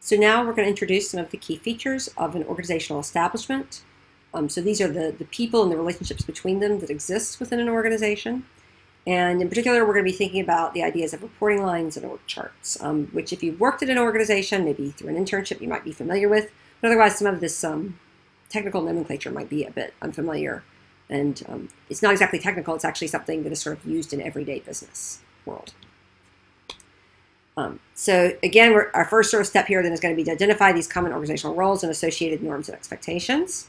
So now we're going to introduce some of the key features of an organizational establishment. So these are the people and the relationships between them that exist within an organization. And in particular, we're going to be thinking about the ideas of reporting lines and org charts, which if you've worked at an organization, maybe through an internship, you might be familiar with. But otherwise, some of this technical nomenclature might be a bit unfamiliar. And it's not exactly technical. It's actually something that is sort of used in everyday business world. So again, our first sort of step here then is going to be to identify these common organizational roles and associated norms and expectations.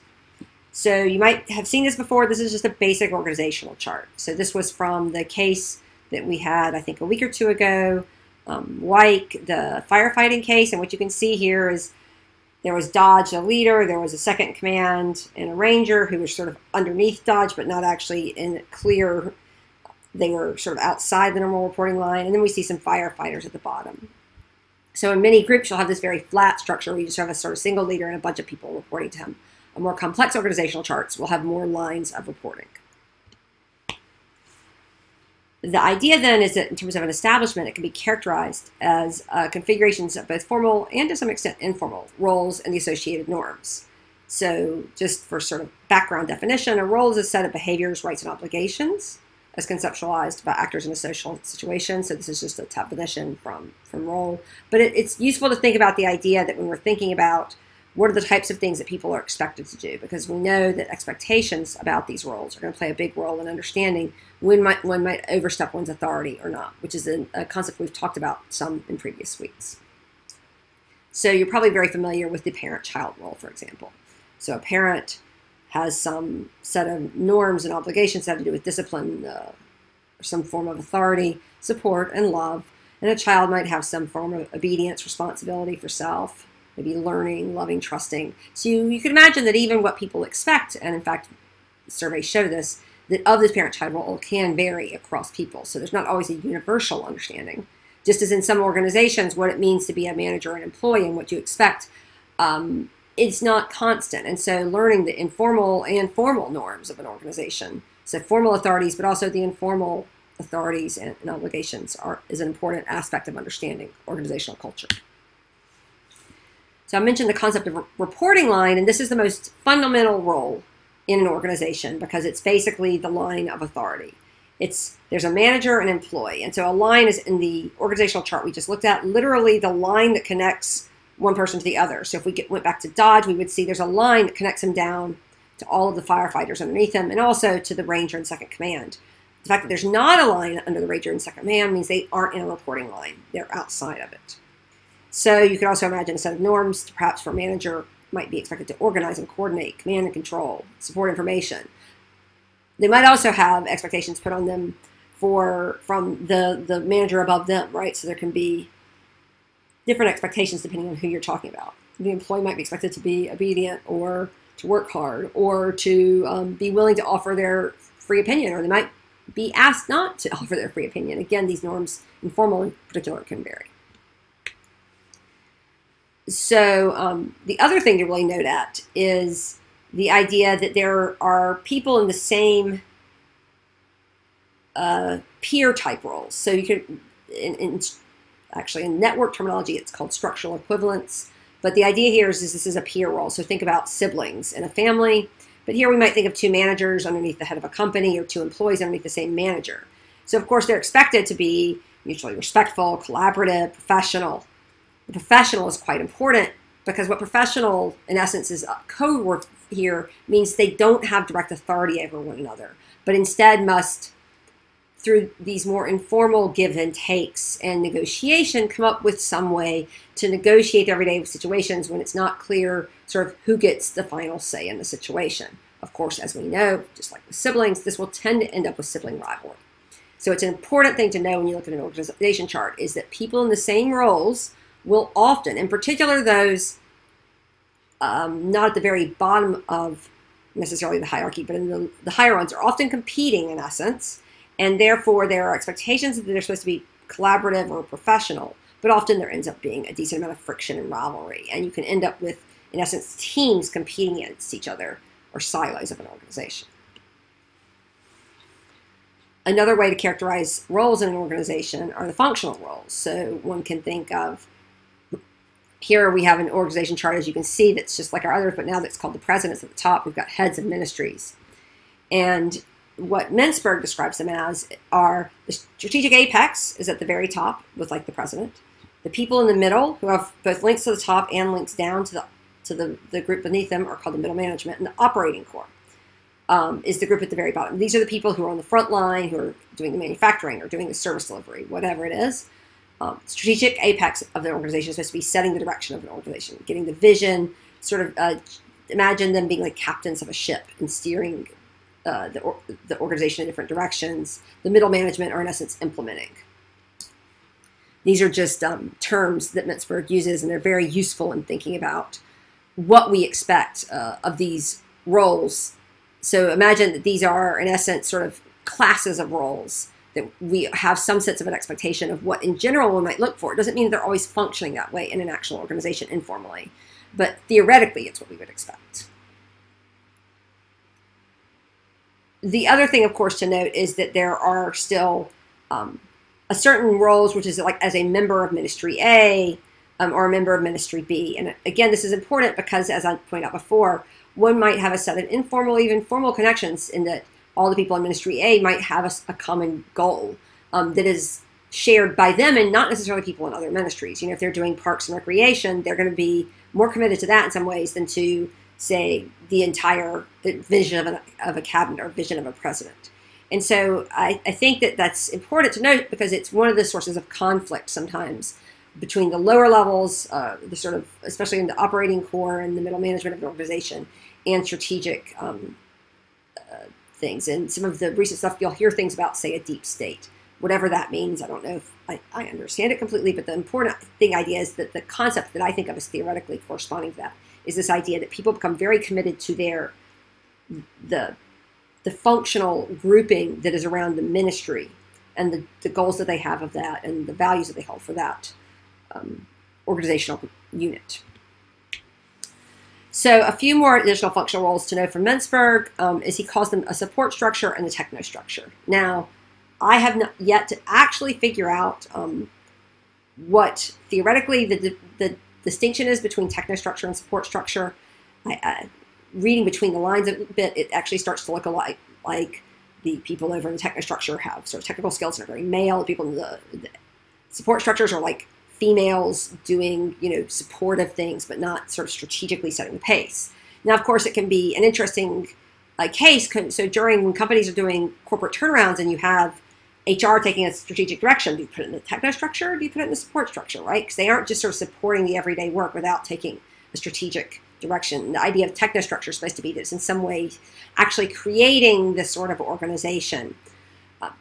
So you might have seen this before. This is just a basic organizational chart. So this was from the case that we had, I think, a week or two ago, like the firefighting case. And what you can see here is there was Dodge, the leader, there was a second in command, and a ranger who was sort of underneath Dodge, but not actually in clear. They were sort of outside the normal reporting line. And then we see some firefighters at the bottom. So in many groups, you'll have this very flat structure where you just have a sort of single leader and a bunch of people reporting to him. A more complex organizational charts will have more lines of reporting. The idea then is that in terms of an establishment, it can be characterized as configurations of both formal and to some extent informal roles and the associated norms. So just for sort of background definition, a role is a set of behaviors, rights, and obligations as conceptualized by actors in a social situation. So this is just a definition from role. But it's useful to think about the idea that when we're thinking about what are the types of things that people are expected to do, because we know that expectations about these roles are going to play a big role in understanding when one might overstep one's authority or not, which is a concept we've talked about some in previous weeks. So you're probably very familiar with the parent-child role, for example. So a parent has some set of norms and obligations that have to do with discipline, or some form of authority, support, and love. And a child might have some form of obedience, responsibility for self, maybe learning, loving, trusting. So you can imagine that even what people expect, and in fact, surveys show this, that of this parent-child role can vary across people. So there's not always a universal understanding. Just as in some organizations, what it means to be a manager and employee and what you expect, it's not constant. And so learning the informal and formal norms of an organization, so formal authorities, but also the informal authorities and obligations is an important aspect of understanding organizational culture. So I mentioned the concept of reporting line, and this is the most fundamental role in an organization because it's basically the line of authority. There's a manager and employee, and so a line is in the organizational chart we just looked at, literally the line that connects one person to the other. So if we went back to Dodge, we would see there's a line that connects him down to all of the firefighters underneath him and also to the ranger in second command. The fact that there's not a line under the ranger in second command means they aren't in a reporting line. They're outside of it. So you could also imagine a set of norms, perhaps for a manager, might be expected to organize and coordinate, command and control, support information. They might also have expectations put on them from the manager above them, right? So there can be different expectations depending on who you're talking about. The employee might be expected to be obedient or to work hard or to be willing to offer their free opinion, or they might be asked not to offer their free opinion. Again, these norms, informal in particular, can vary. So the other thing to really note at is the idea that there are people in the same peer type roles. So you can, actually in network terminology, it's called structural equivalence. But the idea here is this is a peer role. So think about siblings in a family. But here we might think of two managers underneath the head of a company or two employees underneath the same manager. So of course they're expected to be mutually respectful, collaborative, professional. The professional is quite important because what professional, in essence, is code word here means they don't have direct authority over one another, but instead must, through these more informal give and takes and negotiation, come up with some way to negotiate everyday situations when it's not clear sort of who gets the final say in the situation. Of course, as we know, just like with siblings, this will tend to end up with sibling rivalry. So it's an important thing to know when you look at an organization chart is that people in the same roles will often, in particular those not at the very bottom of necessarily the hierarchy, but in the higher ones, are often competing in essence, and therefore there are expectations that they're supposed to be collaborative or professional, but often there ends up being a decent amount of friction and rivalry, and you can end up with, in essence, teams competing against each other or silos of an organization. Another way to characterize roles in an organization are the functional roles. So one can think of Here we have an organization chart, as you can see, that's just like our others, but now that's called the presidents at the top. We've got heads of ministries. And what Mintzberg describes them as are the strategic apex is at the very top with like the president. The people in the middle who have both links to the top and links down to the group beneath them are called the middle management. And the operating core is the group at the very bottom. These are the people who are on the front line, who are doing the manufacturing or doing the service delivery, whatever it is. Strategic apex of the organization is supposed to be setting the direction of an organization, getting the vision, sort of imagine them being like captains of a ship and steering the organization in different directions. The middle management are in essence implementing. These are just terms that Mintzberg uses, and they're very useful in thinking about what we expect of these roles. So imagine that these are in essence sort of classes of roles that we have some sense of an expectation of what in general we might look for. It doesn't mean they're always functioning that way in an actual organization informally, but theoretically it's what we would expect. The other thing, of course, to note is that there are still a certain roles, which is like as a member of Ministry A or a member of Ministry B. And again, this is important because, as I pointed out before, one might have a set of informal, even formal connections in that all the people in Ministry A might have a common goal that is shared by them and not necessarily people in other ministries. You know, if they're doing parks and recreation, they're going to be more committed to that in some ways than to, say, the entire vision of a cabinet or vision of a president. And so I think that that's important to note because it's one of the sources of conflict sometimes between the lower levels, the sort of, especially in the operating core and the middle management of an organization, and strategic things. And some of the recent stuff, you'll hear things about, say, a deep state. Whatever that means, I don't know if I understand it completely, but the important idea is that the concept that I think of as theoretically corresponding to that is this idea that people become very committed to the functional grouping that is around the ministry and the goals that they have of that and the values that they hold for that organizational unit. So a few more additional functional roles to know from Mintzberg is he calls them a support structure and the technostructure. Now, I have not yet to actually figure out what theoretically the distinction is between technostructure and support structure. Reading between the lines a bit, it actually starts to look a lot like the people over in the technostructure have sort of technical skills and are very male. The people in the support structures are like females doing, you know, supportive things, but not sort of strategically setting the pace. Now, of course, it can be an interesting case. So during when companies are doing corporate turnarounds and you have HR taking a strategic direction, do you put it in the technostructure or do you put it in the support structure, right? Because they aren't just sort of supporting the everyday work without taking a strategic direction. The idea of technostructure is supposed to be that it's in some way actually creating this sort of organization.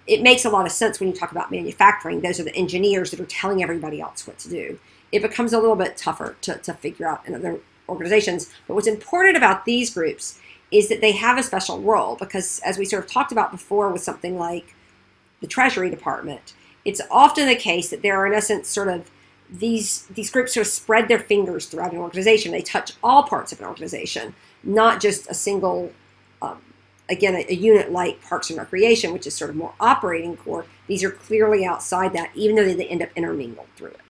It makes a lot of sense when you talk about manufacturing. Those are the engineers that are telling everybody else what to do. It becomes a little bit tougher to figure out in other organizations. But what's important about these groups is that they have a special role because, as we sort of talked about before with something like the Treasury Department, it's often the case that there are, in essence, sort of these groups sort of spread their fingers throughout an organization. They touch all parts of an organization, not just a single again, a unit like Parks and Recreation, which is sort of more operating core. These are clearly outside that, even though they end up intermingled through it.